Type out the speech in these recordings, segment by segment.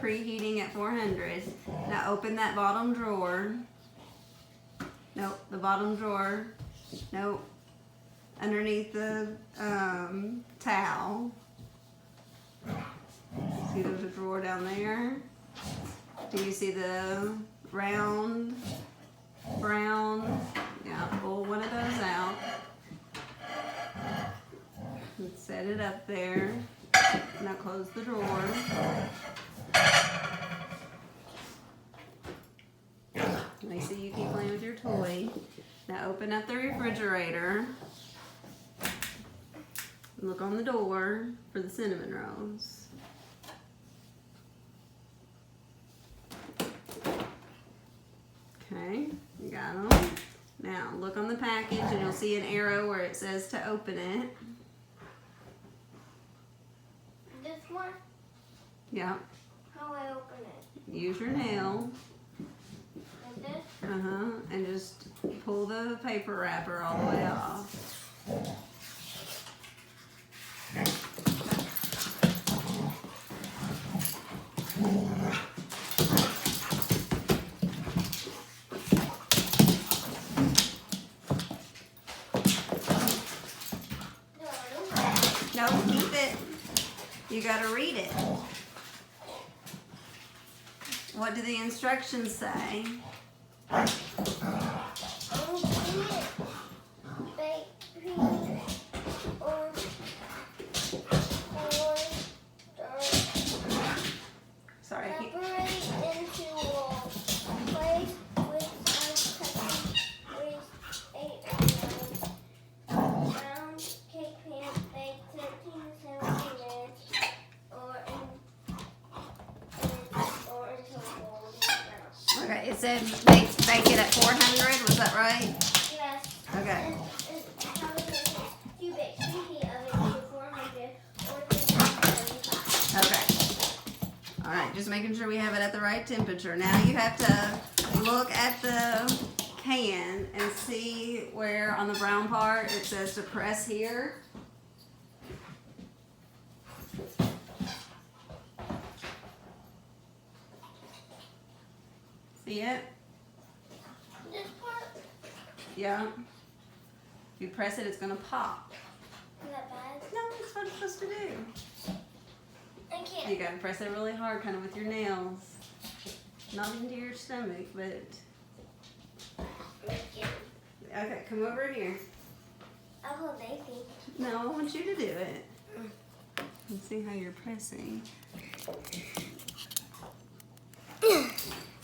preheating at 400. Now open that bottom drawer. Nope, the bottom drawer. Nope. Underneath the towel. See there's a drawer down there? Do you see the round brown? Yeah, pull one of those out. And set it up there. Now close the drawer. Let me see you keep playing with your toy. Now open up the refrigerator. Look on the door for the cinnamon rolls. Okay, you got them. Now look on the package and you'll see an arrow where it says to open it. This one? Yeah. How I open it? Use your nail. Like this? And just pull the paper wrapper all the way off. No, keep it. You gotta read it. What do the instructions say? Sorry, I keep... Separate into walls. Place with round cake pan, bake 13 to 17 minutes, or until golden brown. Okay, it said bake it at 400, was that right? Yes. Okay. You bake preheat oven to 400 or 375. Okay. Alright, just making sure we have it at the right temperature. Now you have to look at the can and see where on the brown part it says to press here. See it? This part? Yeah. If you press it, it's going to pop. Is that bad? No, that's what it's supposed to do. I can't. You got to press it really hard, kind of with your nails. Not into your stomach, but... Okay, come over here. I'll hold Daisy. No, I want you to do it. Let's see how you're pressing.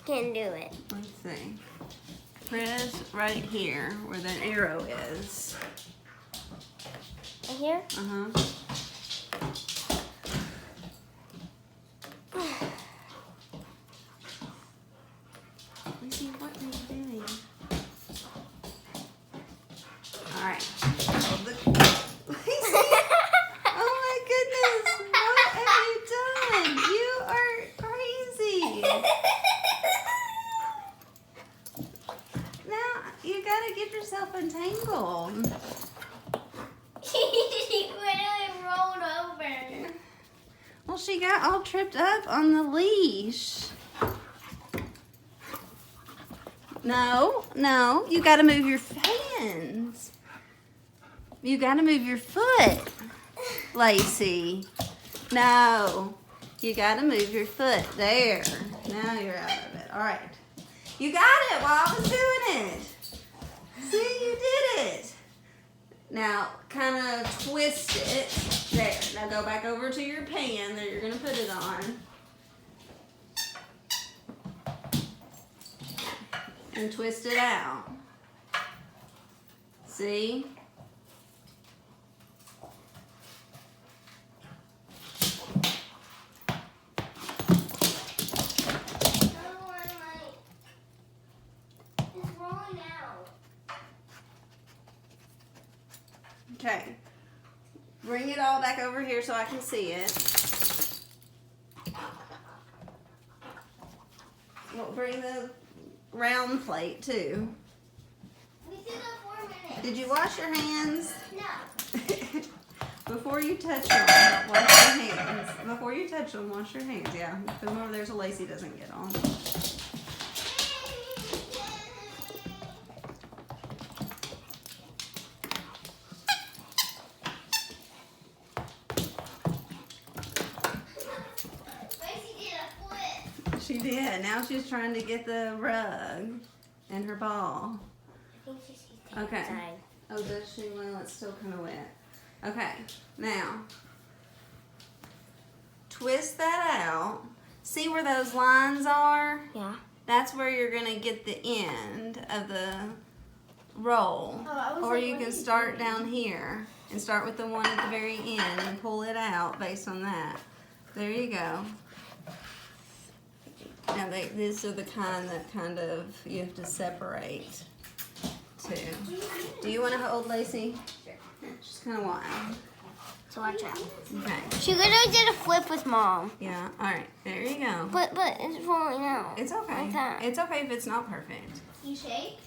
Can do it. Let's see. Press right here where that arrow is. Right here? Uh-huh. Lucy, what are you doing? Alright. Hold the... Oh my goodness! What have you done? You are crazy! Now, you gotta get yourself entangled. She literally rolled over. Well, she got all tripped up on the leash. No, you gotta move your hands. You gotta move your foot, Lacey. No, you gotta move your foot. There. Now you're out of it. All right. You got it while I was doing it. See, you did it. Now, kind of twist it. There. Now go back over to your pan that you're gonna put it on. And twist it out. See? It's rolling out. Okay. Bring it all back over here so I can see it. Well, bring the round plate too. We did that 4 minutes. Did you wash your hands? No. Before you touch them, wash your hands. Before you touch touch them. Wash your hands. Yeah, put them over there so Lacey doesn't get on. She did. Now she's trying to get the rug and her ball. I think she's Okay. outside. Oh, does she? Well, it's still kind of wet. Okay, now twist that out. See where those lines are? Yeah. That's where you're gonna get the end of the roll. Oh, I was Or like, you what can are you start doing? down here and start with the one at the very end and pull it out based on that. There you go. Now these are the kind that kind of you have to separate too. Do you want to hold Lacey? Sure. She's kind of wild. So watch out. Okay. She literally did a flip with Mom. Yeah. All right. There you go. But it's falling out. It's okay. Like that. It's okay if it's not perfect. You shake?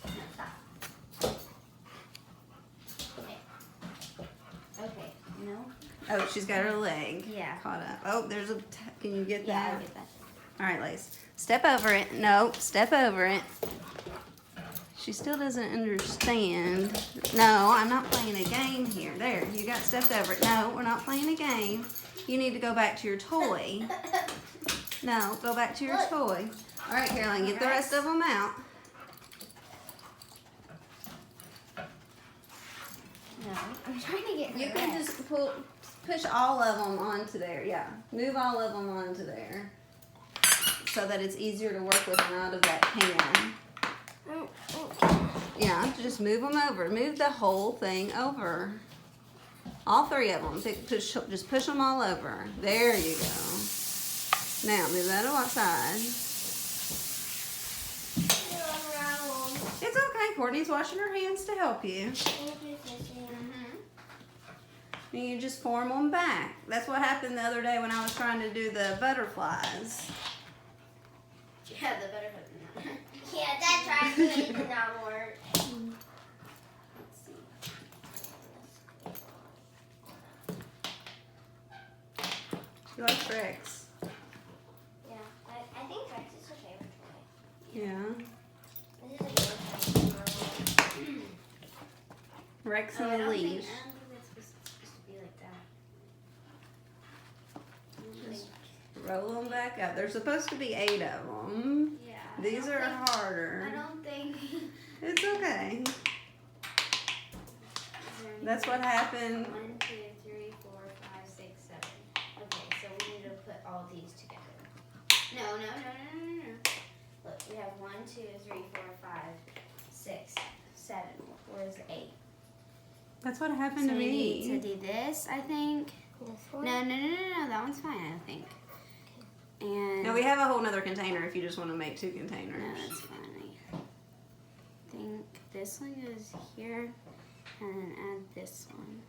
No, stop. Okay. Okay. No? Oh, she's got her leg Yeah. caught up. Oh, there's a. Can you get Yeah, that? I get that. All right, Lace. Step over it. No, step over it. She still doesn't understand. No, I'm not playing a game here. There, you got stepped over it. No, we're not playing a game. You need to go back to your toy. No, go back to your Look. toy. All right, Caroline, get the rest of them out. No. I'm trying to get her You can rest. just push all of them onto there. Yeah, move all of them onto there so that it's easier to work with them out of that can. Yeah, just move them over. Move the whole thing over. All three of them. Just push them all over. There you go. Now move that outside. It's okay. Courtney's washing her hands to help you. And you just form them back. That's what happened the other day when I was trying to do the butterflies. Yeah, the butterfly. Yeah, that tried to make it not work. Let's see. She likes Rex. Yeah, I think Rex is her favorite toy. Yeah. This is a good toy. Rex Oh, and I the don't think- leash. I don't think it's supposed to be like that. Just roll them back up. There's supposed to be 8 of them. Yeah. These are harder. I don't think. It's okay. That's what happened. 1, 2, 3, 4, 5, 6, 7. Okay, so we need to put all these together. No. Look, we have 1, 2, 3, 4, 5, 6, 7. Where's 8? That's what happened So to we me. need to do this, I think. This one? No, that one's fine, I think. And Now we have a whole nother container if you just want to make 2 containers. no, that's fine. I think this one goes here, and then add this one.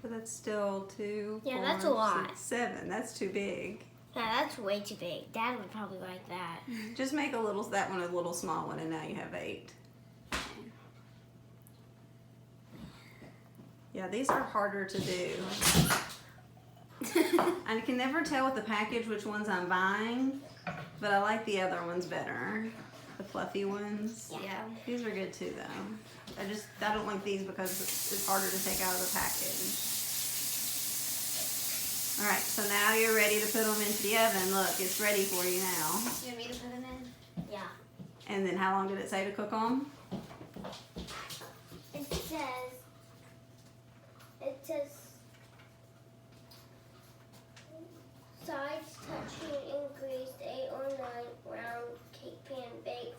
But that's still 2, Yeah, 4, that's a lot. 6, 7. That's too big. Yeah, that's way too big. Dad would probably like that. Just make that one a little small one, and now you have 8. Yeah, these are harder to do. I can never tell with the package which ones I'm buying, but I like the other ones better. The fluffy ones. Yeah. These are good too, though. I don't like these because it's harder to take out of the package. All right, so now you're ready to put them into the oven. Look, it's ready for you now. You want me to put them in? Yeah. And then how long did it say to cook them? It says sides touching and greased 8 or 9 round cake pan bake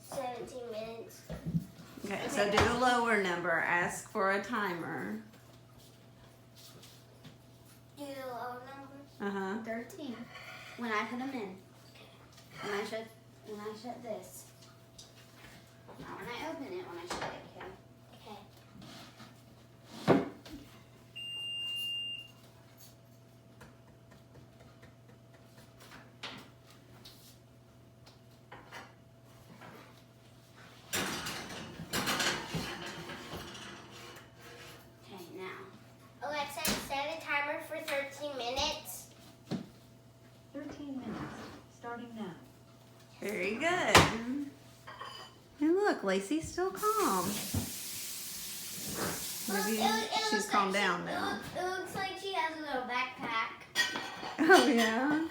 17 minutes. Okay, so do the lower number. Ask for a timer. Do the low number. Uh-huh. 13. When I put them in. When I shut this. Not when I open it, when I shut it, okay? Okay. Okay, now. Alexa, set a timer for 13 Very good. And look, Lacey's still calm. Maybe she's calmed down now. It looks like she has a little backpack. Oh yeah?